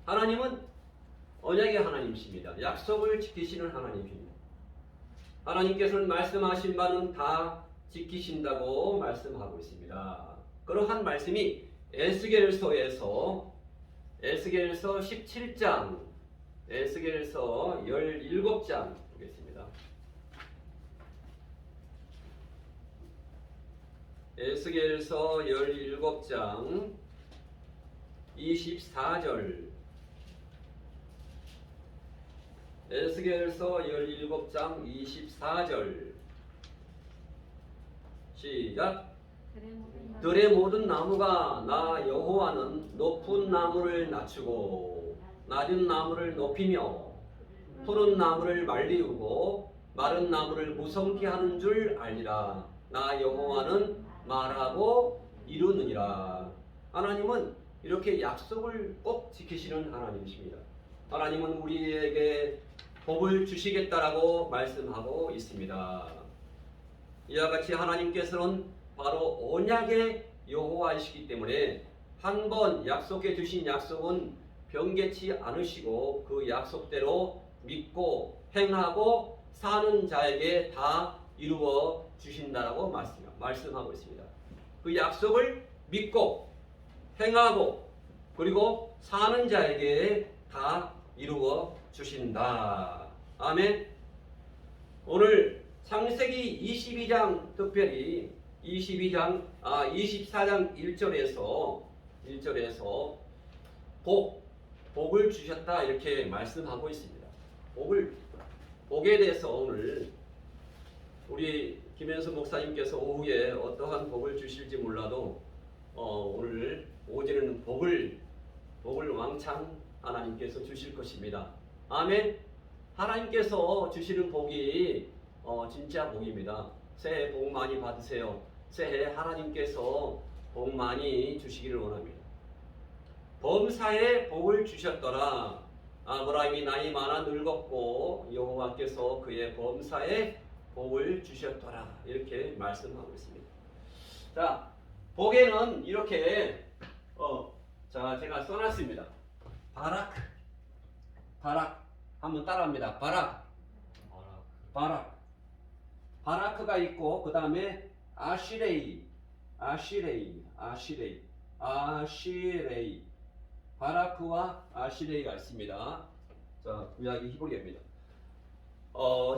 하나님은 언약의 하나님이십니다. 약속을 지키시는 하나님입니다. 하나님께서는 말씀하신 바는 다 지키신다고 말씀하고 있습니다. 그러한 말씀이 에스겔서에서 17장, 에스겔서 17장 보겠습니다. 에스겔서 17장 24절, 에스겔서 17장 24절 시작. 들의 모든 나무가 나 여호와는 높은 나무를 낮추고 낮은 나무를 높이며 푸른 나무를 말리우고 마른 나무를 무성케 하는 줄 알리라. 나 여호와는 말하고 이루느니라. 하나님은 이렇게 약속을 꼭 지키시는 하나님이십니다. 하나님은 우리에게 복을 주시겠다라고 말씀하고 있습니다. 이와 같이 하나님께서는 바로 언약의 여호와이시기 때문에 한 번 약속해 주신 약속은 변개치 않으시고 그 약속대로 믿고 행하고 사는 자에게 다 이루어 주신다라고 말씀하고 있습니다. 그 약속을 믿고 행하고 그리고 사는 자에게 다 이루어 주신다. 아멘. 오늘 창세기 22장 특별히 24장 1절에서 복을 주셨다 이렇게 말씀하고 있습니다. 복에 대해서 오늘 우리 김현수 목사님께서 오후에 어떠한 복을 주실지 몰라도 오늘 오전에는 복을 왕창 하나님께서 주실 것입니다. 아멘. 하나님께서 주시는 복이 진짜 복입니다. 새해 복 많이 받으세요. 새해 하나님께서 복 많이 주시기를 원합니다. 범사에 복을 주셨더라. 아브라함이 나이 많아 늙었고 여호와께서 그의 범사에 복을 주셨더라. 이렇게 말씀하고 있습니다. 자, 복에는 이렇게 제가 써놨습니다. 바락 한번 따라합니다. 바라크가 있고 그 다음에 아시레이 바라크와 아시레이가 있습니다. 자, 구약이 히브리어입니다.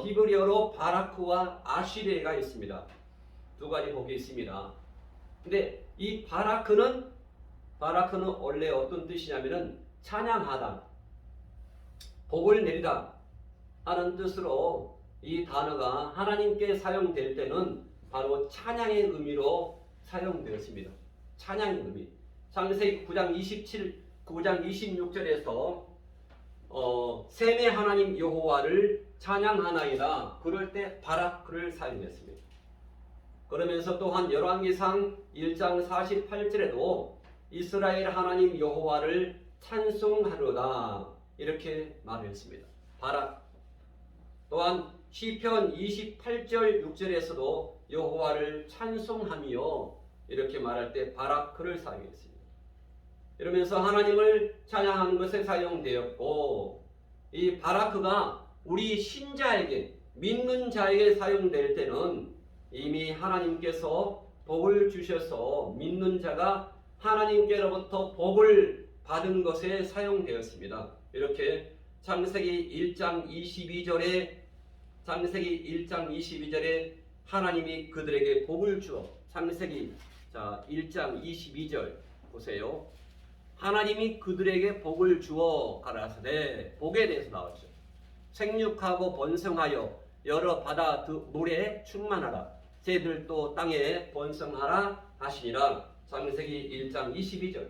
히브리어로 바라크와 아시레이가 있습니다. 두 가지 복이 있습니다. 근데 이 바라크는 원래 어떤 뜻이냐면은 찬양하다, 복을 내리다 하는 뜻으로 이 단어가 하나님께 사용될 때는 바로 찬양의 의미로 사용되었습니다. 찬양의 의미. 창세기 9장 26절에서 셈의 하나님 여호와를 찬양하나이다. 그럴 때 바라크를 사용했습니다. 그러면서 또한 열왕기상 1장 48절에도 이스라엘 하나님 여호와를 찬송하려다 이렇게 말했습니다. 바락. 또한 시편 28절 6절에서도 여호와를 찬송하며 이렇게 말할 때 바라크를 사용했습니다. 이러면서 하나님을 찬양하는 것에 사용되었고, 이 바라크가 우리 신자에게, 믿는 자에게 사용될 때는 이미 하나님께서 복을 주셔서 믿는 자가 하나님께로부터 복을 받은 것에 사용되었습니다. 이렇게 창세기 1장 22절에 하나님이 그들에게 복을 주어, 창세기 1장 22절 보세요. 하나님이 그들에게 복을 주어 가라사대, 복에 대해서 나왔죠. 생육하고 번성하여 여러 바다 물에 충만하라, 새들도 땅에 번성하라 하시니라. 창세기 1장 22절.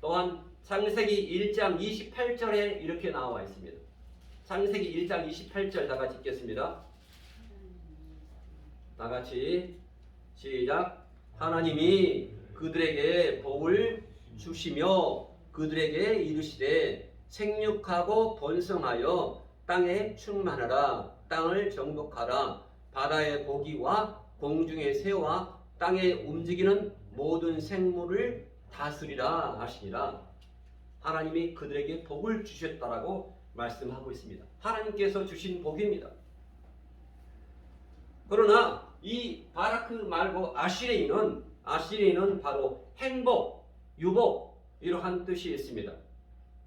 또한 창세기 1장 28절에 이렇게 나와 있습니다. 창세기 1장 28절 다 같이 읽겠습니다. 다 같이 시작. 하나님이 그들에게 복을 주시며 그들에게 이르시되 생육하고 번성하여 땅에 충만하라, 땅을 정복하라, 바다의 고기와 공중의 새와 땅에 움직이는 모든 생물을 다스리라 하시니라. 하나님이 그들에게 복을 주셨다라고 말씀하고 있습니다. 하나님께서 주신 복입니다. 그러나 이 바라크 말고 아시레이는 바로 행복, 유복 이러한 뜻이 있습니다.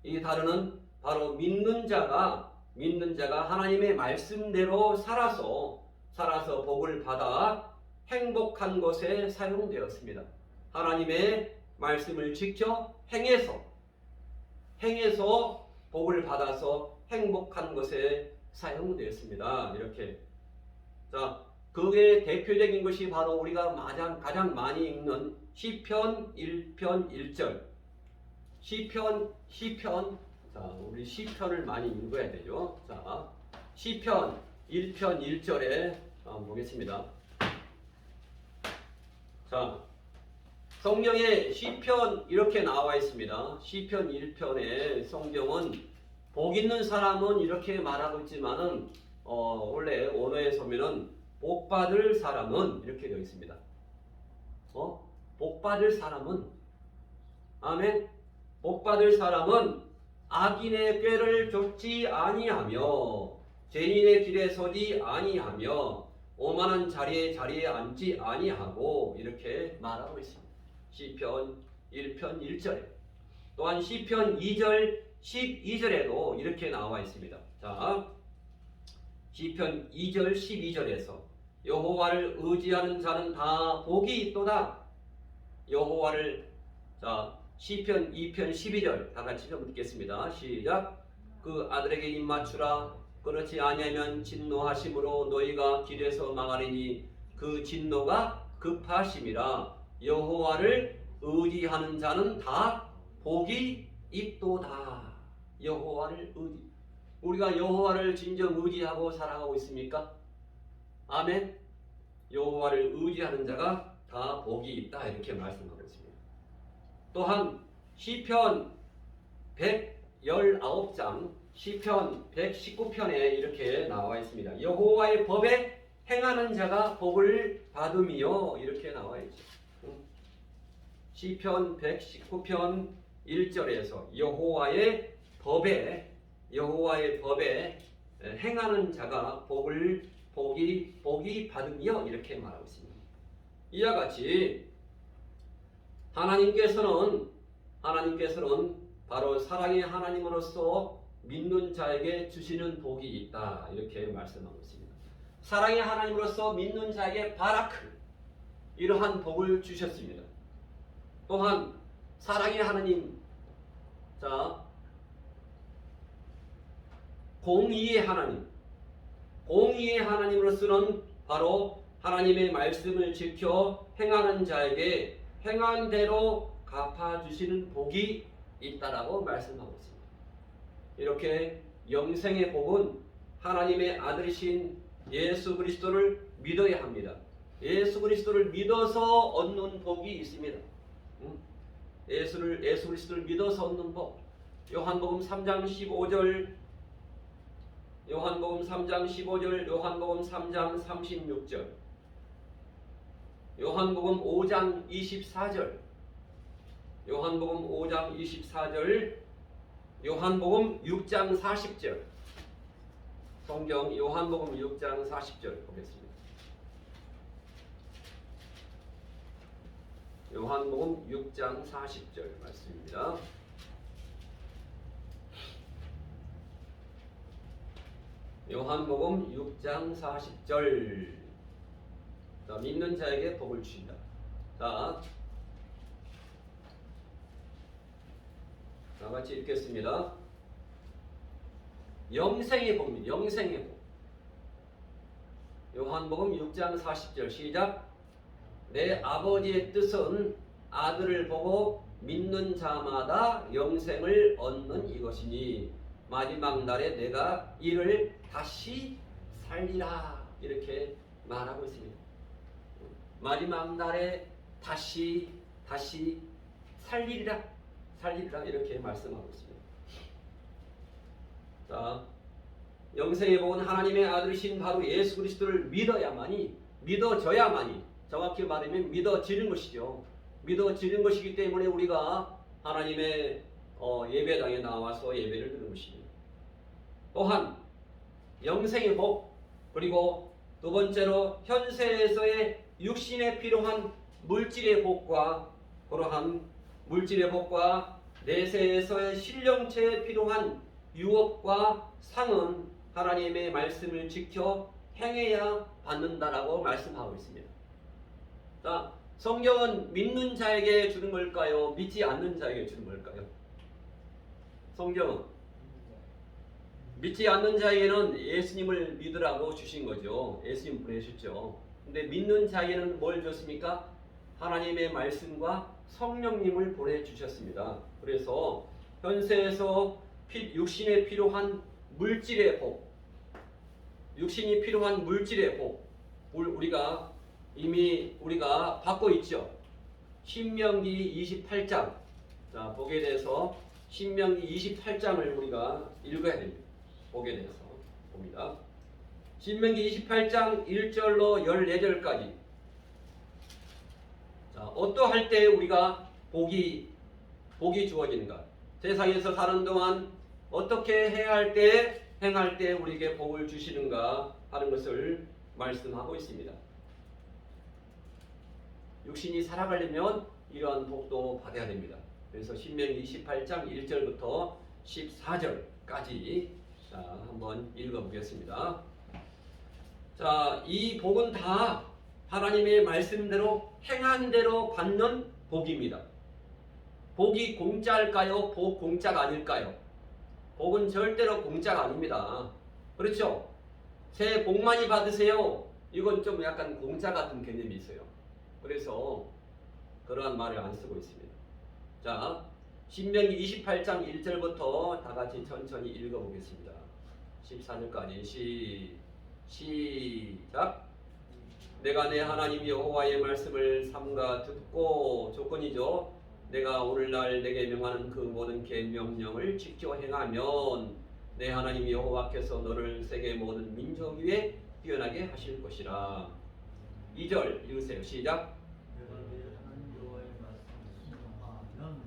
이 단어는 바로 믿는 자가 하나님의 말씀대로 살아서 복을 받아 행복한 것에 사용되었습니다. 하나님의 말씀을 지켜 행해서 복을 받아서 행복한 것에 사용되었습니다. 이렇게. 자, 그게 대표적인 것이 바로 우리가 가장 많이 읽는 시편 1편 1절. 시편. 자, 우리 시편을 많이 읽어야 되죠. 자, 시편 1편 1절에 보겠습니다. 자, 성경에 시편 이렇게 나와 있습니다. 시편 1편에 성경은 복 있는 사람은 이렇게 말하고 있지만은 원래 원어에 보면은 복 받을 사람은 이렇게 되어 있습니다. 복 받을 사람은 아멘. 복 받을 사람은 악인의 꾀를 좇지 아니하며 죄인의 길에 서지 아니하며 오만한 자리에 앉지 아니하고 이렇게 말하고 있습니다. 시편 1편 1절에 또한 시편 2절 12절에도 이렇게 나와 있습니다. 자, 시편 2절 12절에서 여호와를 의지하는 자는 다 복이 있도다. 여호와를 자 시편 2편 12절 다 같이 좀 읽겠습니다. 시작. 그 아들에게 입 맞추라. 그렇지 아니하면 진노하심으로 너희가 길에서 망하리니 그 진노가 급하심이라. 여호와를 의지하는 자는 다 복이 있도다. 여호와를 우리가 여호와를 진정 의지하고 살아가고 있습니까? 아멘. 여호와를 의지하는 자가 다 복이 있다 이렇게 말씀하고 있습니다. 또한 시편 119장 시편 119편에 이렇게 나와 있습니다. 여호와의 법에 행하는 자가 복을 받음이요 이렇게 나와 있죠. 시편 119편 1절에서 여호와의 법에 행하는 자가 복이 받음이요 이렇게 말하고 있습니다. 이와 같이 하나님께서는 바로 사랑의 하나님으로서 믿는 자에게 주시는 복이 있다 이렇게 말씀하고 있습니다. 사랑의 하나님으로서 믿는 자에게 바라크 이러한 복을 주셨습니다. 또한 사랑의 하나님 자 공의의 하나님으로서는 바로 하나님의 말씀을 지켜 행하는 자에게 행한 대로 갚아주시는 복이 있다라고 말씀하고 있습니다. 이렇게 영생의 복은 하나님의 아들이신 예수 그리스도를 믿어야 합니다. 예수 그리스도를 믿어서 얻는 복이 있습니다. 예수 그리스도를 믿어서 얻는 복. 요한복음 3장 15절, 요한복음 3장 15절, 요한복음 3장 36절, 요한복음 5장 24절, 요한복음 5장 24절, 요한복음 6장 40절. 성경 요한복음 6장 40절 보겠습니다. 요한복음 6장 40절 말씀입니다. 요한복음 6장 40절. 자, 믿는 자에게 복을 주신다. 자, 다 같이 읽겠습니다. 영생의 복입니다. 영생의 복. 요한복음 6장 40절 시작. 내 아버지의 뜻은 아들을 보고 믿는 자마다 영생을 얻는 이것이니 마지막 날에 내가 이를 다시 살리라 이렇게 말하고 있습니다. 마지막 날에 다시 살리리라 이렇게 말씀하고 있습니다. 자, 영생의 복은 하나님의 아들이신 바로 예수 그리스도를 믿어져야만이 정확히 말하면 믿어지는 것이죠. 믿어지는 것이기 때문에 우리가 하나님의 예배당에 나와서 예배를 드리는 것입니다. 또한 영생의 복, 그리고 두 번째로 현세에서의 육신에 필요한 물질의 복과 그러한 물질의 복과 내세에서의 신령체에 필요한 유업과 상은 하나님의 말씀을 지켜 행해야 받는다라고 말씀하고 있습니다. 자, 성경은 믿는 자에게 주는 걸까요? 믿지 않는 자에게 주는 걸까요? 성경은 믿지 않는 자에게는 예수님을 믿으라고 주신 거죠. 예수님 보내셨죠. 근데 믿는 자에게는 뭘 줬습니까? 하나님의 말씀과 성령님을 보내주셨습니다. 그래서 현세에서 육신에 필요한 물질의 복, 육신이 필요한 물질의 복, 우리가 이미 받고 있죠. 신명기 28장, 자, 복에 대해서 신명기 28장을 우리가 읽어야 됩니다. 복에 대해서 봅니다. 신명기 28장 1절로 14절까지. 자, 어떠할 때 우리가 복이 주어지는가? 세상에서 사는 동안 어떻게 해야 할 때, 행할 때 우리에게 복을 주시는가 하는 것을 말씀하고 있습니다. 육신이 살아가려면 이러한 복도 받아야 됩니다. 그래서 신명기 28장 1절부터 14절까지 한번 읽어보겠습니다. 자, 이 복은 다 하나님의 말씀대로 행한 대로 받는 복입니다. 복이 공짜일까요? 복 공짜가 아닐까요? 복은 절대로 공짜가 아닙니다. 그렇죠? 새해 복 많이 받으세요. 이건 좀 약간 공짜 같은 개념이 있어요. 그래서 그러한 말을 안 쓰고 있습니다. 자, 신명기 28장 1절부터 다 같이 천천히 읽어보겠습니다. 14절까지 시작. 내가 내 하나님 여호와의 말씀을 삼가 듣고, 조건이죠. 내가 오늘날 내게 명하는 그 모든 계명령을 지켜 행하면 내 하나님 여호와께서 너를 세계 모든 민족 위에 뛰어나게 하실 것이라. 2절 읽으세요. 시작. 내가 내 하나님 여호와의 말씀을 순종하면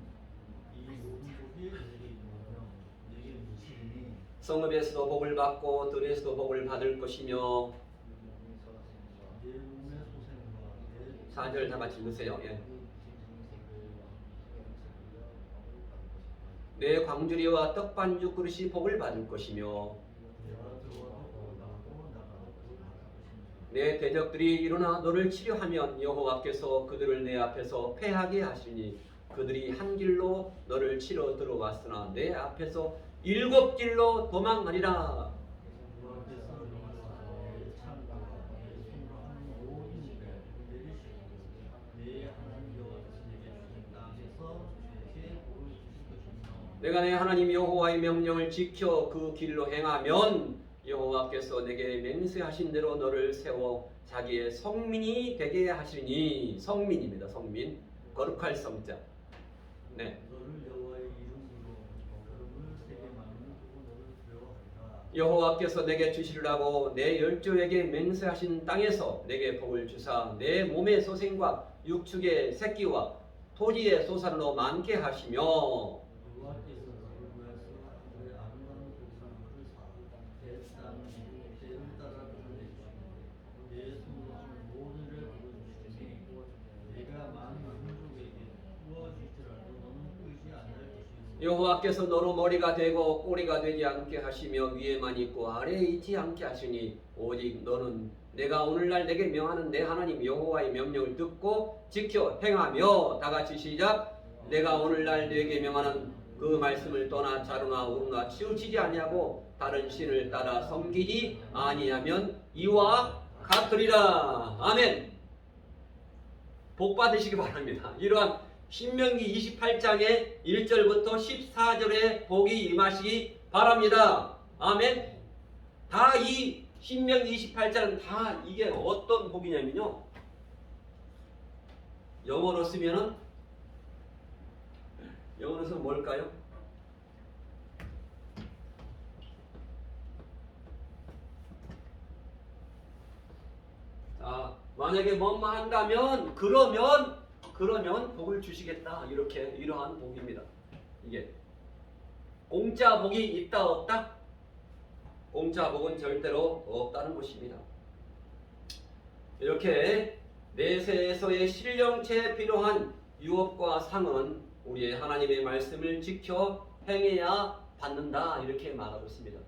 이 모든 복이 내게 이루며 내게 미치리니 성읍에서도 복을 받고 들에서도 복을 받을 것이며. 내 몸의 소생과 4절 다 같이 읽으세요. 예. 내 광주리와 떡반죽 그릇이 복을 받을 것이며 내 대적들이 일어나 너를 치려하면 여호와께서 그들을 내 앞에서 패하게 하시니 그들이 한 길로 너를 치러 들어왔으나 내 앞에서 7길로 도망하리라. 내가 내 하나님 여호와의 명령을 지켜 그 길로 행하면 여호와께서 내게 맹세하신 대로 너를 세워 자기의 성민이 되게 하시니. 성민입니다. 성민. 거룩할 성자. 네. 여호와께서 내게 주시리라고 내 열조에게 맹세하신 땅에서 내게 복을 주사 내 몸의 소생과 육축의 새끼와 토지의 소산으로 많게 하시며. 여호와께서 너로 머리가 되고 꼬리가 되지 않게 하시며 위에만 있고 아래에 있지 않게 하시니 오직 너는 내가 오늘날 내게 명하는 내 하나님 여호와의 명령을 듣고 지켜 행하며. 다 같이 시작. 내가 오늘날 내게 명하는 그 말씀을 떠나 자루나 우루나 치우치지 아니하고 다른 신을 따라 섬기지 아니하면 이와 같으리라. 아멘. 복 받으시기 바랍니다. 이러한 신명기 28장의 1절부터 14절의 복이 임하시기 바랍니다. 아멘. 다 이 신명기 28장은 다 이게 어떤 복이냐면요, 영어로 쓰면은 뭘까요? 자, 만약에 뭐만 한다면 그러면 복을 주시겠다. 이러한 복입니다. 이게 공짜 복이 있다 없다? 공짜 복은 절대로 없다는 것입니다. 이렇게 내세에서의 신령체에 필요한 유업과 상은 우리의 하나님의 말씀을 지켜 행해야 받는다 이렇게 말하고 있습니다.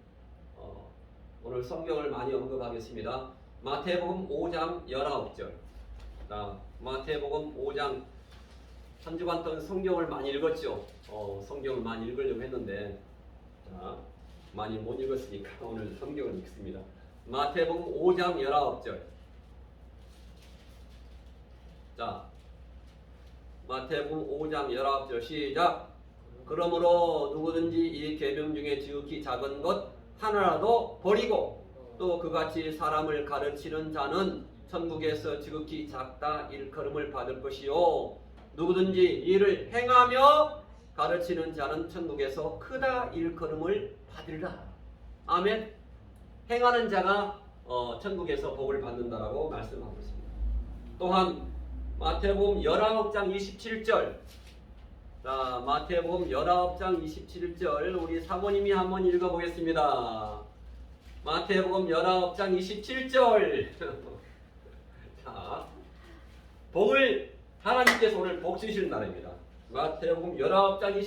오늘 성경을 많이 언급하겠습니다. 마태복음 5장 19절. 마태복음 5장 한 주간 동안 성경을 많이 읽었죠. 성경을 많이 읽으려고 했는데 많이 못 읽었으니까 오늘 성경을 읽습니다. 마태복음 5장 19절. 자, 마태복음 5장 19절 시작. 그러므로 누구든지 이 계명 중에 지극히 작은 것 하나라도 버리고 또 그같이 사람을 가르치는 자는 천국에서 지극히 작다 일컬음을 받을 것이요 누구든지 이를 행하며 가르치는 자는 천국에서 크다 일컬음을 받으리라. 아멘. 행하는 자가 천국에서 복을 받는다라고 말씀하고 있습니다. 또한 마태복음 19장 27절. 자, 마태복음 19장 27절 우리 사모님이 한번 읽어보겠습니다. 마태복음 19장 27절. 자, 복을 하나님께서 오늘 복 주시는 날입니다. 마태복음 19장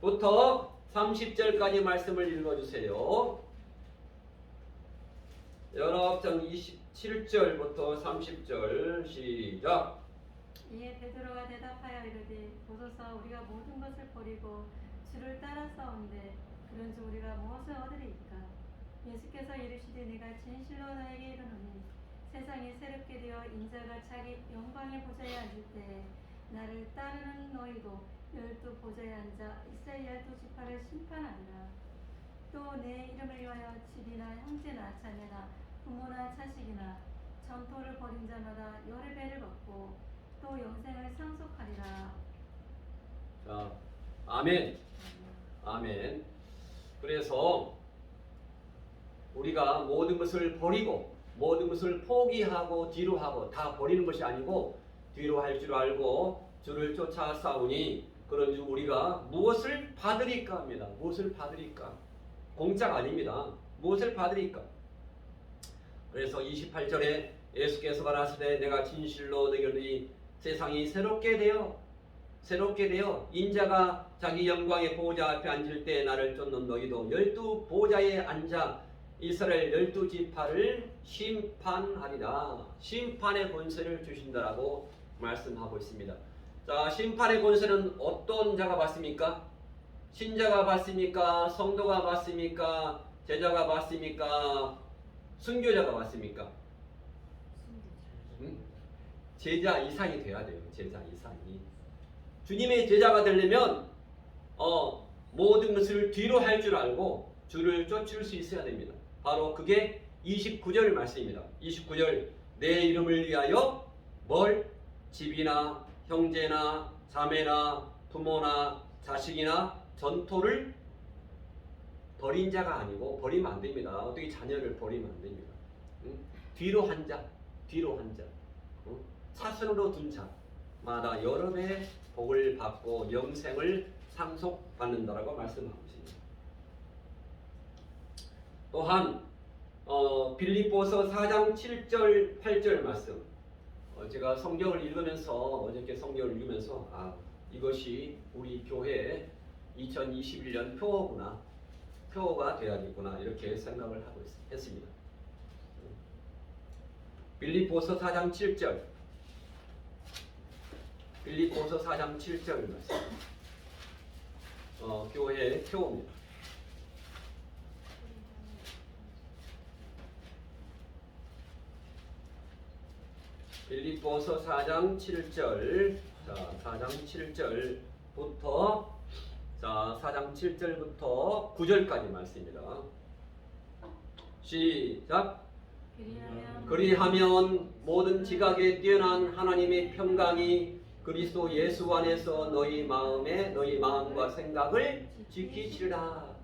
27절부터 30절까지 말씀을 읽어주세요. 19장 27절부터 30절 시작. 이에 베드로가 대답하여 이르되 보소서 우리가 모든 것을 버리고 주를 따라서온데 그런즉 우리가 무엇을 얻으리이까. 예수께서 이르시되 내가 진실로 너에게 이르노니 세상이 새롭게 되어 인자가 자기 영광의 보좌에 앉을 때 나를 따르는 너희도 12 보좌에 앉아 이스라엘 12지파를 심판하리라. 또 내 이름을 위하여 집이나 형제나 자매나 부모나 자식이나 전토를 벌인 자마다 열의 배를 받고 또 영생을 상속하리라. 자, 아멘. 아멘. 그래서 우리가 모든 것을 버리고 모든 것을 포기하고 뒤로 하고 다 버리는 것이 아니고 뒤로 할 줄 알고 주를 쫓아 싸우니 그런즉 우리가 무엇을 받으리까 합니다. 무엇을 받으리까? 공짜가 아닙니다. 무엇을 받으리까? 그래서 28절에 예수께서 가라사대 내가 진실로 너희를 이르노니 세상이 새롭게 되어 인자가 자기 영광의 보좌 앞에 앉을 때 나를 쫓는 너희도 12 보좌에 앉아 이스라엘 12지파를 심판하리라. 심판의 권세를 주신다라고 말씀하고 있습니다. 자, 심판의 권세는 어떤 자가 받습니까? 신자가 받습니까? 성도가 받습니까? 제자가 받습니까? 순교자가 받습니까? 제자 이상이 돼야 돼요. 제자 이상이. 주님의 제자가 되려면 모든 것을 뒤로 할 줄 알고 주를 쫓을 수 있어야 됩니다. 바로 그게 29절 말씀입니다. 29절 내 이름을 위하여 뭘? 집이나 형제나 자매나 부모나 자식이나 전토를 버린 자가 아니고 버리면 안 됩니다. 어떻게 자녀를 버리면 안 됩니다. 뒤로 한 자, 차선으로 둔 자마다 여러 배 복을 받고 영생을 상속받는다라고 말씀하고 있습니다. 또한 빌립보서 4장 7절 8절 말씀. 제가 성경을 읽으면서 어저께 성경을 읽으면서 이것이 우리 교회의 2021년 표어가 되어야겠구나 이렇게 생각을 하고 했습니다. 빌립보서 4장 7절. 빌립보서 4장 7절 말씀. 교회의 표어입니다. 빌립보서 4장 7절. 자, 4장 7절부터 4장 7절부터 9절까지 말씀입니다. 시작. 그리하면 모든 지각에 뛰어난 하나님의 평강이 그리스도 예수 안에서 너희 마음과 생각을 지키시리라.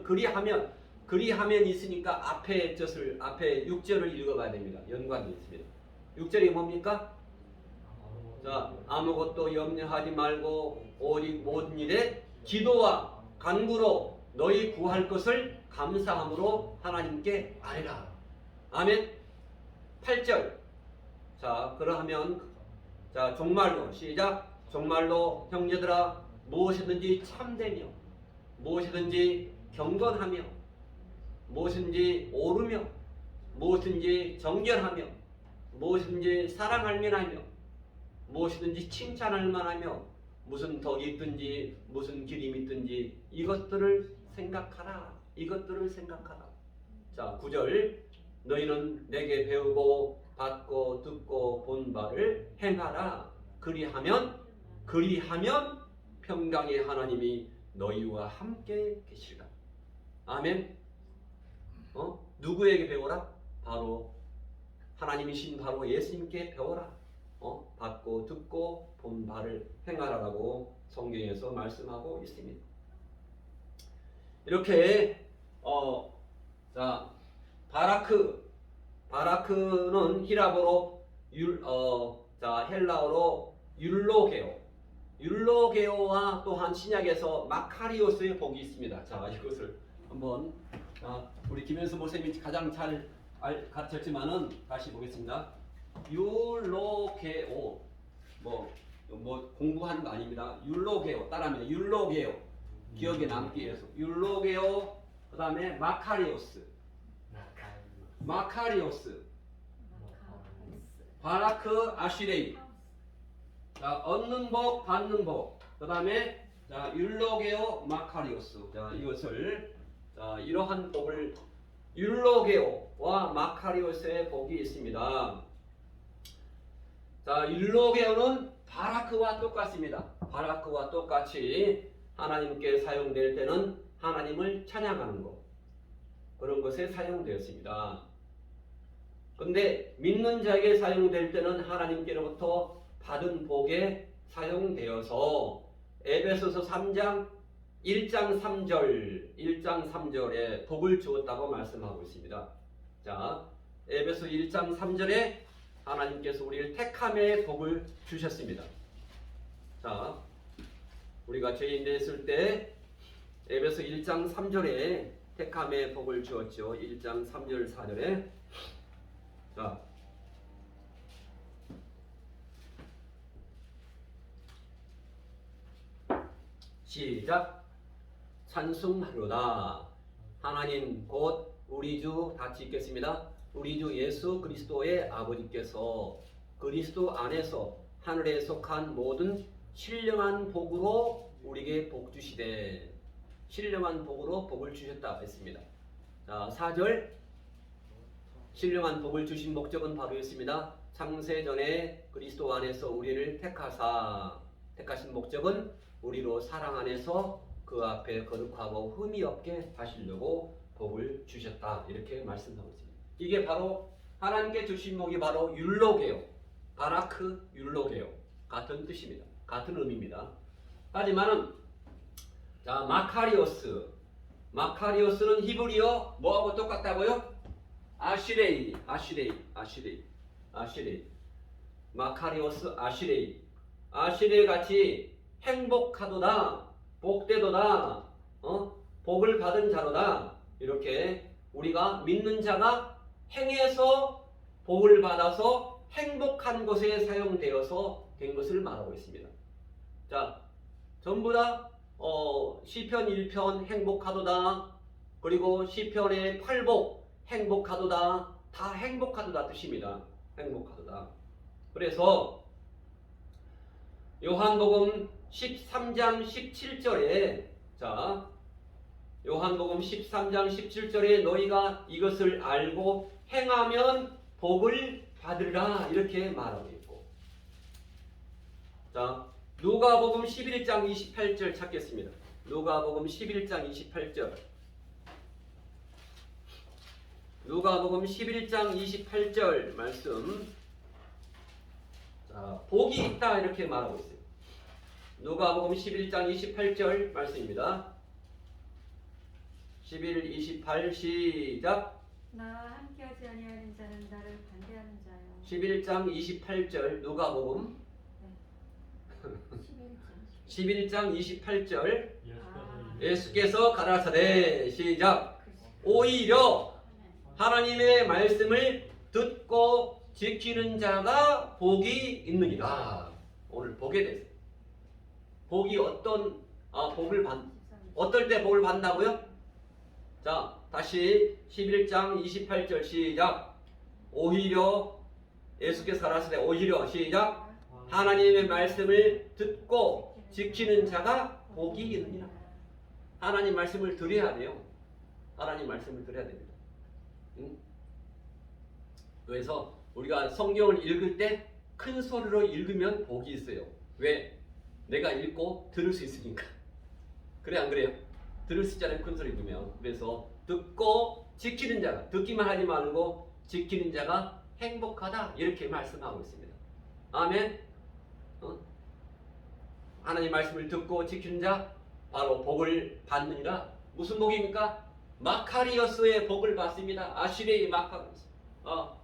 그리하면 있으니까 앞에 6절을 읽어봐야 됩니다. 연관이 있습니다. 6절이 뭡니까? 자, 아무것도 염려하지 말고 오직 모든 일에 기도와 간구로 너희 구할 것을 감사함으로 하나님께 아뢰라. 아멘. 8절. 자, 그러하면 자, 종말로 시작. 종말로 형제들아 무엇이든지 참되며 무엇이든지 경건하며 무엇이든지 옳으며 무엇이든지 정결하며 무엇이든지 사랑할 만하며 무엇이든지 칭찬할 만하며 무슨 덕이 있든지 무슨 기림이 있든지 이것들을 생각하라. 이것들을 생각하라. 자, 9절. 너희는 내게 배우고 받고 듣고 본 바를 행하라. 그리하면 평강의 하나님이 너희와 함께 계시리라. 아멘. 누구에게 배워라? 바로 하나님이신 바로 예수님께 배워라. 받고 듣고 본 바를 행하라라고 성경에서 말씀하고 있습니다. 이렇게 자, 바라크는 히라보로 헬라어로 율로게오와 또한 신약에서 마카리오스의 복이 있습니다. 자, 이것을 한번 우리 김현수 목사님이 가장 잘 가르쳤지만은 다시 보겠습니다. 율로게오 뭐 공부하는 거 아닙니다. 율로게오 따라하면 율로게오 기억에 남기 위해서 율로게오 그다음에 마카리오스 바라크 아시레이. 자, 얻는 복 받는 복 그다음에 자, 율로게오 마카리오스. 자, 이것을 자, 이러한 복을 율로게오와 마카리오스의 복이 있습니다. 자, 율로게오는 바라크와 똑같습니다. 바라크와 똑같이 하나님께 사용될 때는 하나님을 찬양하는 것 그런 것에 사용되었습니다. 그런데 믿는 자에게 사용될 때는 하나님께로부터 받은 복에 사용되어서 에베소서 3장 1장 3절에 복을 주었다고 말씀하고 있습니다. 자, 에베소 1장 3절에 하나님께서 우리를 택함의 복을 주셨습니다. 자, 우리가 죄인 됐을 때 에베소 1장 3절에 택함의 복을 주었죠. 1장 3절 4절에 자, 시작. 찬송하로다. 하나님 곧 우리 주 같이 읽겠습니다. 우리 주 예수 그리스도의 아버지께서 그리스도 안에서 하늘에 속한 모든 신령한 복으로 우리에게 복 주시되 신령한 복으로 복을 주셨다 했습니다. 자, 4절 신령한 복을 주신 목적은 바로 있습니다. 창세전에 그리스도 안에서 우리를 택하신 목적은 우리로 사랑 안에서 그 앞에 거룩하고 흠이 없게 하시려고 복을 주셨다. 이렇게 말씀하고 있습니다. 이게 바로 하나님께 주신 복이 바로 율로게오, 바라크 율로게오 같은 뜻입니다. 같은 의미입니다. 하지만은 자, 마카리오스는 히브리어 뭐하고 똑같다고요? 아시레이. 마카리오스 아시레이 같이 행복하도다, 복되도다, 복을 받은 자로다. 이렇게 우리가 믿는 자가 행해서 복을 받아서 행복한 것에 사용되어서 된 것을 말하고 있습니다. 자, 전부 다 시편 1편 행복하도다, 그리고 시편의 8복 행복하도다, 다 행복하도다 뜻입니다. 행복하도다. 그래서 요한복음 13장 17절에 자, 요한복음 13장 17절에 너희가 이것을 알고 행하면 복을 받으리라 이렇게 말하고 있고, 자, 누가복음 11장 28절 찾겠습니다. 누가복음 11장 28절. 누가복음 11장 28절 말씀. 자, 복이 있다 이렇게 말하고 있어요. 누가복음 11장 28절 말씀입니다. 11, 28 시작. 나와 함께하지 아니하는 자는 나를 반대하는 자요. 11장 28절 누가복음 11장 28절 예수께서 가라사대 시작. 오히려 하나님의 말씀을 듣고 지키는 자가 복이 있느니라. 오늘 복에 대해서. 복이 어떨 때 복을 받는다고요? 자, 다시 11장 28절 시작. 오히려 예수께서 가라사대 오히려 시작. 하나님의 말씀을 듣고 지키는 자가 복이 있느니라. 하나님 말씀을 드려야 돼요. 하나님 말씀을 드려야 됩니다. 응? 그래서 우리가 성경을 읽을 때 큰 소리로 읽으면 복이 있어요. 왜? 내가 읽고 들을 수 있으니까. 그래 안 그래요? 들을 수 있잖아요. 큰 소리 읽으면. 그래서 듣고 지키는 자가, 듣기만 하지 말고 지키는 자가 행복하다 이렇게 말씀하고 있습니다. 아멘. 하나님 말씀을 듣고 지키는 자 바로 복을 받느니라. 무슨 복입니까? 마카리오스의 복을 받습니다. 아시레이 마카리오스.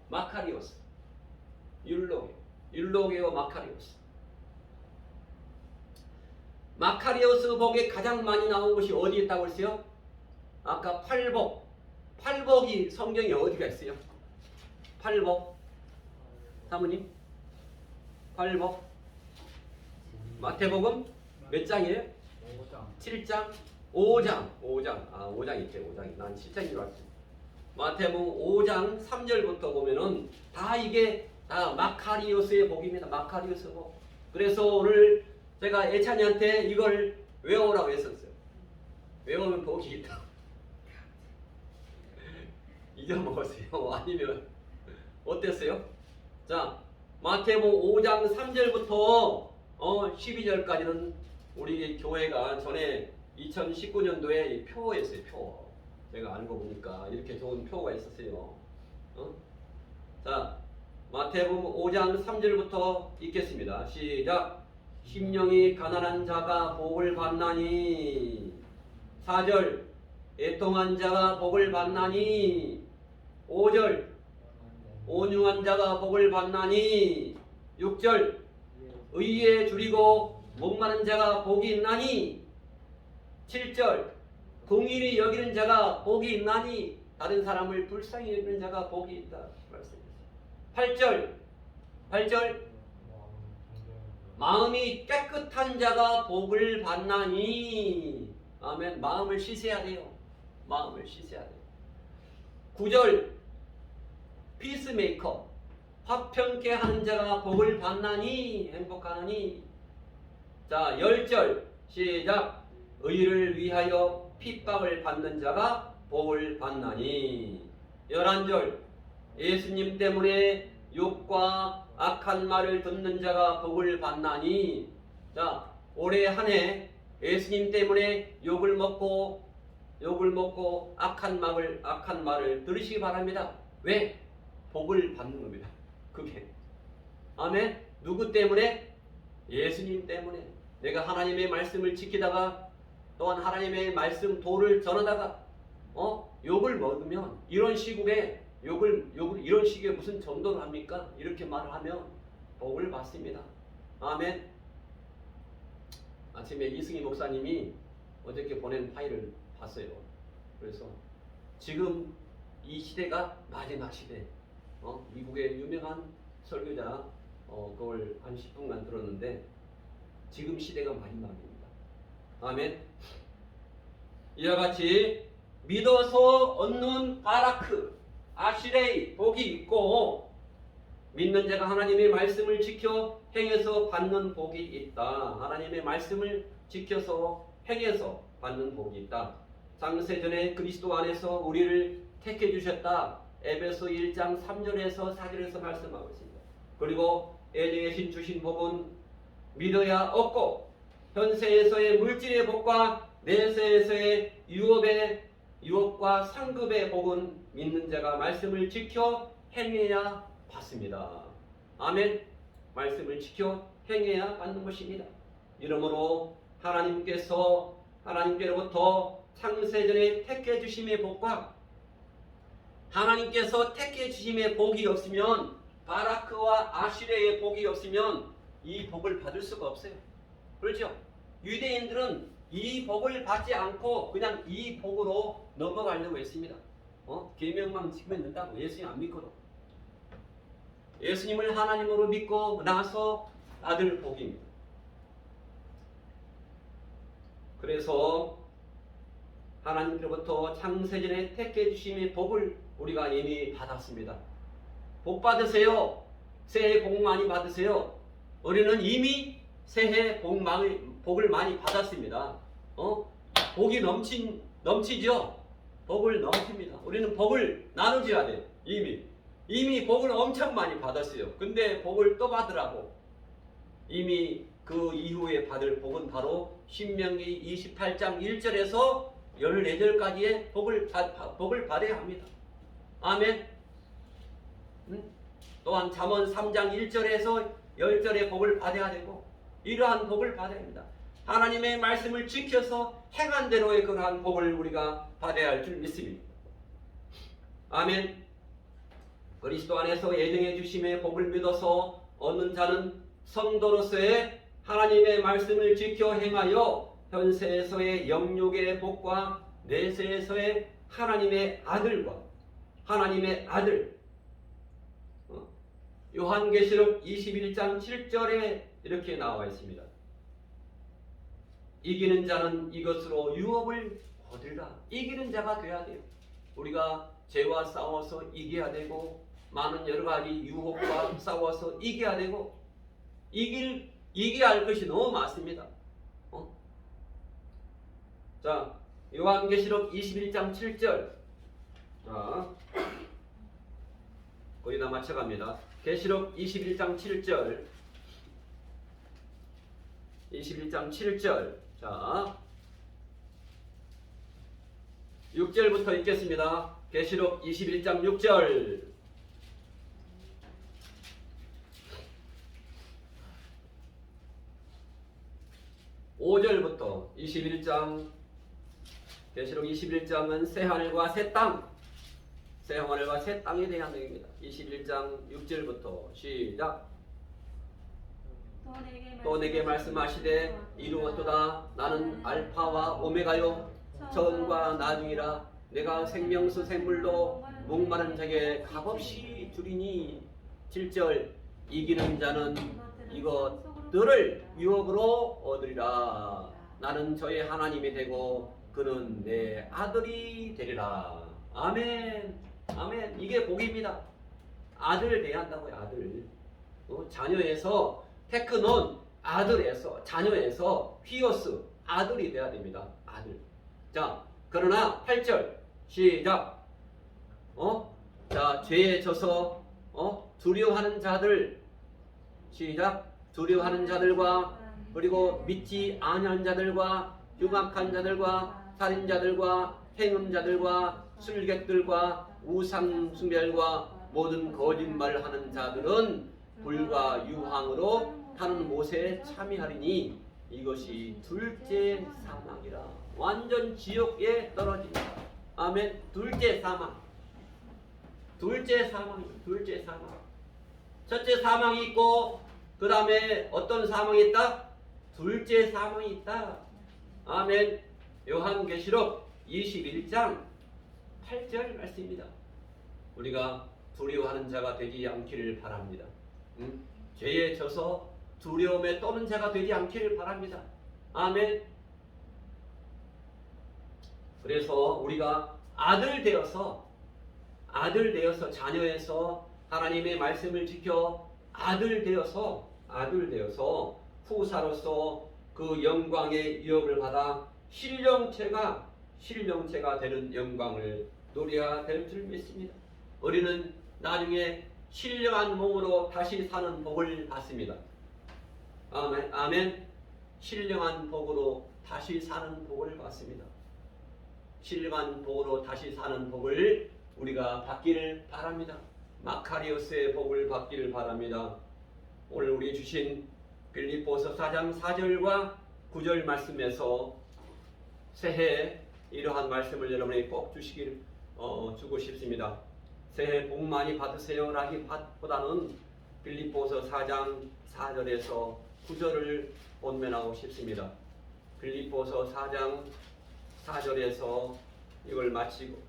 마카리오스. 율로게오 마카리오스. 마카리오스 복에 가장 많이 나온 것이 어디에 있다고 했어요? 아까 팔복. 팔복이 성경에 어디가 있어요? 팔복. 사모님. 팔복. 마태복음 몇 장이에요? 7장? 5장. 5장 있대. 5장이. 난 7장인 줄 알았지. 마태복음 5장 3절부터 보면은 다 이게 다 마카리오스의 복입니다. 마카리오스 복. 그래서 오늘 제가 애찬이한테 이걸 외우라고 했었어요. 외우면 복이 있다. 잊어먹었어요. 아니면 어땠어요? 자, 마태복음 5장 3절부터 12절까지는 우리 교회가 전에 2019년도에 표였어요. 표. 제가 알고 보니까 이렇게 좋은 표가 있었어요. 자, 마태복음 5장 3절부터 읽겠습니다. 시작. 심령이 가난한 자가 복을 받나니. 4절. 애통한 자가 복을 받나니. 5절. 온유한 자가 복을 받나니. 6절. 의에 줄이고 목마른 자가 복이 있나니. 7절. 공의를 여기는 자가 복이 있나니. 다른 사람을 불쌍히 여기는 자가 복이 있다. 8절. 마음이 깨끗한 자가 복을 받나니. 아멘. 마음을 씻어야 돼요. 마음을 씻어야 돼요. 9절. 피스메이커. 화평케 하는 자가 복을 받나니. 행복하나니. 자, 10절. 시작. 의를 위하여 핍박을 받는 자가 복을 받나니. 11절. 예수님 때문에 욕과 악한 말을 듣는 자가 복을 받나니. 자, 올해 한 해 예수님 때문에 욕을 먹고 악한 말을 들으시기 바랍니다. 왜? 복을 받는 겁니다. 그게. 아멘. 누구 때문에? 예수님 때문에. 내가 하나님의 말씀을 지키다가 또한 하나님의 말씀 도를 전하다가 욕을 먹으면 이런 시국에 이런 시기에 무슨 전도를 합니까? 이렇게 말을 하면 복을 받습니다. 아멘. 아침에 이승희 목사님이 어저께 보낸 파일을 봤어요. 그래서 지금 이 시대가 마지막 시대. 미국의 유명한 설교자 그걸 한 10분간 들었는데 지금 시대가 마지막입니다. 아멘. 이와 같이 믿어서 얻는 바라크 아시레이 복이 있고 믿는 자가 하나님의 말씀을 지켜 행해서 받는 복이 있다. 하나님의 말씀을 지켜서 행해서 받는 복이 있다. 창세전에 그리스도 안에서 우리를 택해 주셨다. 에베소 1장 3절에서 4절에서 말씀하고 있습니다. 그리고 애정의 주신 복은 믿어야 얻고 현세에서의 물질의 복과 내세에서의 유업과 상급의 복은 믿는 자가 말씀을 지켜 행해야 받습니다. 아멘. 말씀을 지켜 행해야 받는 것입니다. 이러므로 하나님께로부터 창세전에 택해 주심의 복과 하나님께서 택해 주심의 복이 없으면 바라크와 아시레의 복이 없으면 이 복을 받을 수가 없어요. 그렇죠? 유대인들은 이 복을 받지 않고 그냥 이 복으로 넘어가려고 했습니다. 계명만 지키면 된다고 예수님 안 믿거든. 예수님을 하나님으로 믿고 나서 아들 복입니다. 그래서 하나님께로부터 창세전에 택해 주심의 복을 우리가 이미 받았습니다. 복 받으세요. 새해 복 많이 받으세요. 우리는 이미 새해 복을 많이 받았습니다. 복이 넘치죠. 복을 넘칩니다. 우리는 복을 나눠줘야 돼요. 이미 복을 엄청 많이 받았어요. 근데 복을 또 받으라고. 이미 그 이후에 받을 복은 바로 신명기 28장 1절에서 14절까지의 복을 받아야 합니다. 아멘. 또한 잠언 3장 1절에서 10절의 복을 받아야 되고, 이러한 복을 받아야 합니다. 하나님의 말씀을 지켜서 행한 대로의 그러한 복을 우리가 받아야 할 줄 믿습니다. 아멘. 그리스도 안에서 예정해 주심의 복을 믿어서 얻는 자는 성도로서의 하나님의 말씀을 지켜 행하여 현세에서의 영육의 복과 내세에서의 하나님의 아들 요한계시록 21장 7절에 이렇게 나와 있습니다. 이기는 자는 이것으로 유업을 얻으리라. 이기는 자가 돼야 돼요. 우리가 죄와 싸워서 이겨야 되고, 많은 여러 가지 유혹과 싸워서 이겨야 되고, 이겨야 할 것이 너무 많습니다. 자, 요한계시록 21장 7절. 자, 거의 다 맞춰갑니다. 계시록 21장 7절. 21장 7절. 자, 6절부터 읽겠습니다. 계시록 21장 6절. (5절부터) 21장 계시록 21장은 새하늘과 새 땅에 대한 내용입니다. 21장 6절부터 시작. 또 내게 말씀하시되 이루었도다. 나는 알파와 오메가요 처음과 나중이라. 내가 생명수 샘물로 목마른 자에게 값없이 주리니. 7절. 이기는 자는 이것들을 유업으로 얻으리라. 나는 저의 하나님이 되고 그는 내 아들이 되리라. 아멘. 아멘. 이게 복입니다. 아들 돼야 한다고요. 아들. 자녀에서 테크논, 아들에서, 자녀에서 휘어스, 아들이 돼야 됩니다. 아들. 자, 그러나 8절 시작. 자, 죄에 져서 두려워하는 자들, 시작. 두려워하는 자들과, 그리고 믿지 아니하는 자들과, 흉악한 자들과, 살인자들과, 행음자들과, 술객들과, 우상숭배와 모든 거짓말하는 자들은 불과 유황으로 타는 못에 참여하리니 이것이 둘째 사망이라. 완전 지옥에 떨어집니다. 아멘. 둘째 사망. 둘째 사망. 첫째 사망이 있고, 그 다음에 어떤 사망이 있다? 둘째 사망이 있다. 아멘. 요한계시록 21장 8절 말씀입니다. 우리가 두려워하는 자가 되지 않기를 바랍니다. 죄에 져서 두려움에 떠는 자가 되지 않기를 바랍니다. 아멘. 그래서 우리가 아들 되어서 자녀에서 하나님의 말씀을 지켜 아들 되어서 후사로서 그 영광의 유업을 받아 신령체가 되는 영광을 누려야 될 줄 믿습니다. 우리는 나중에 신령한 몸으로 다시 사는 복을 받습니다. 아멘. 아멘. 신령한 복으로 다시 사는 복을 받습니다. 신령한 복으로 다시 사는 복을 우리가 받기를 바랍니다. 마카리오스의 복을 받기를 바랍니다. 오늘 우리 주신 빌립보서 4장 4절과 9절 말씀에서 새해 이러한 말씀을 여러분에게 꼭 주고 싶습니다. 새해 복 많이 받으세요 라기보다는 빌립보서 4장 4절에서 9절을 본면하고 싶습니다. 빌립보서 4장 4절에서 이걸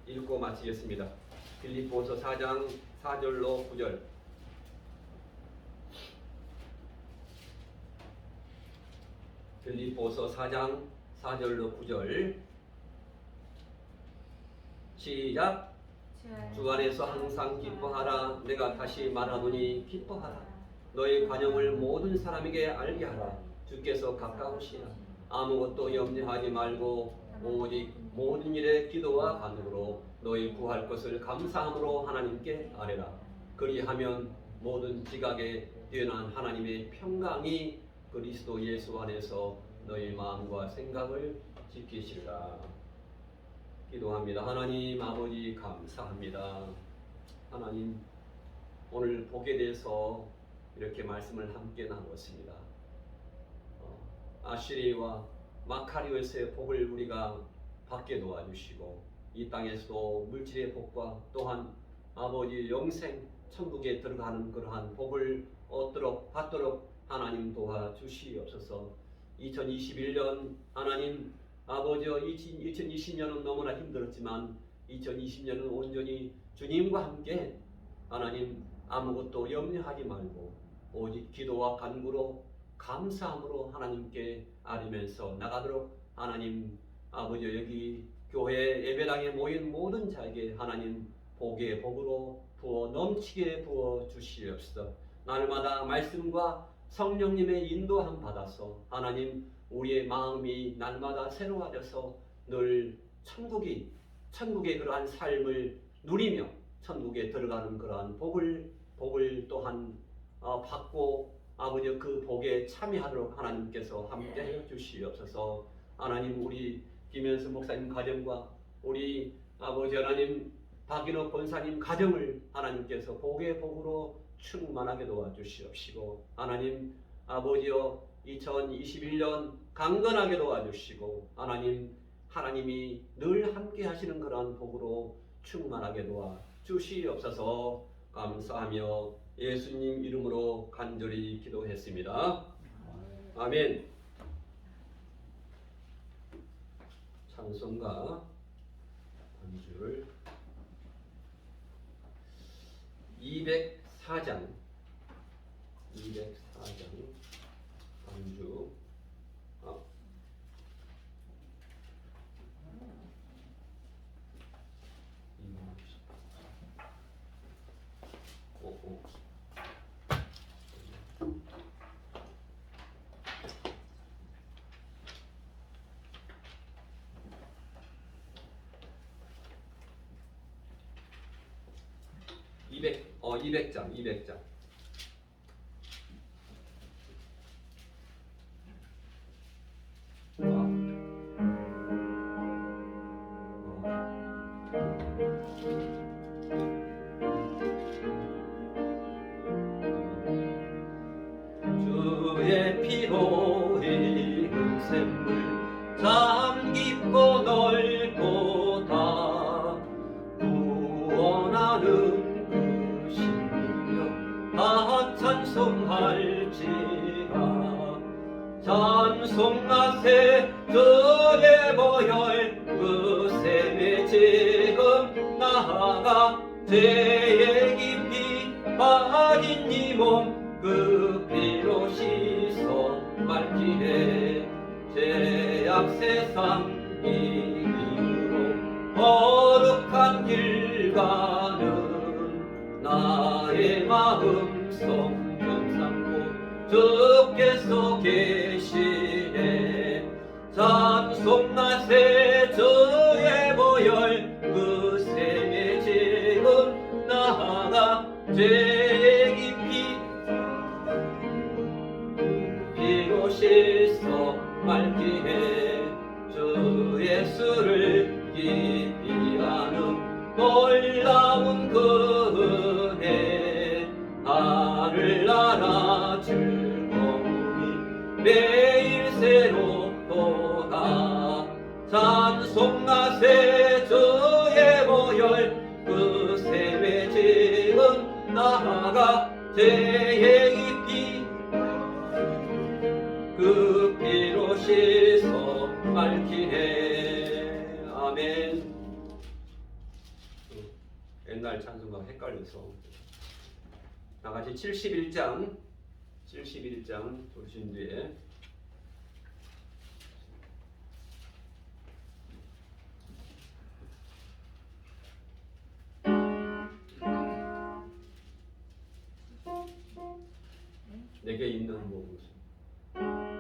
읽고 마치겠습니다. 빌립보서 4장 4절로 9절. 빌립보서 4장 4절로 9절. 시작. 주 안에서 항상 기뻐하라. 내가 다시 말하노니 기뻐하라. 너의 관용을 모든 사람에게 알게 하라. 주께서 가까우시라. 아무것도 염려하지 말고 오직 모든 일에 기도와 간구로 너희 구할 것을 감사함으로 하나님께 아뢰라. 그리하면 모든 지각에 뛰어난 하나님의 평강이 그리스도 예수 안에서 너희 마음과 생각을 지키시리라. 기도합니다. 하나님 아버지 감사합니다. 하나님 오늘 복에 대해서 이렇게 말씀을 함께 나누었습니다. 아시리와 마카리오스의 복을 우리가 받게 도와주시고 이 땅에서도 물질의 복과 또한 아버지 영생 천국에 들어가는 그러한 복을 받도록 하나님 도와주시옵소서. 2021년 하나님 아버지 2020년은 너무나 힘들었지만 2020년은 온전히 주님과 함께 하나님 아무것도 염려하지 말고 오직 기도와 간구로 감사함으로 하나님께 아뢰면서 나가도록 하나님 아버지 여기 교회 예배당에 모인 모든 자에게 하나님 복의 복으로 부어 넘치게 부어 주시옵소서. 날마다 말씀과 성령님의 인도함 받아서 하나님 우리의 마음이 날마다 새로워져서 늘 천국의 그러한 삶을 누리며 천국에 들어가는 그러한 복을 또한 받고 아버지 그 복에 참여하도록 하나님께서 함께해 주시옵소서. 하나님 우리 김현수 목사님 가정과 우리 아버지 하나님 박인호 권사님 가정을 하나님께서 복의 복으로 충만하게 도와주시옵시고 하나님 아버지여 2021년 강건하게 도와주시고 하나님이 늘 함께 하시는 그러한 복으로 충만하게 도와주시옵소서. 감사하며 예수님 이름으로 간절히 기도했습니다. 아멘. 찬송가 반주를 204장 반주 어, 200장 주의 피로 흘린 샘물 참 깊고 넓고다 구원하는 찬송할지라 찬송하세 주의 보혈 그 샘에 지금 나아가 죄에 깊이 빠진 이 몸 그 피로 씻어 말지에 죄악 세상 이기로 거룩한 길 가는 나의 마음 성경 삼고 주께서 계시네 찬송하세 주의 보혈 그 샘에 지금 나아가 죄의 깊이 피로 씻어 맑기에 주 예수를 깊이 아는 놀라운 그 은혜 하늘나라 즐거움이 매일 새롭도다 찬송하세 주의 보혈 그 샘에 지금 나아가 죄의 깊이 그 피로 씻어 옛날 찬송가 헷갈려서. 다 같이 71장 보신 뒤에 내게 있는 모든 것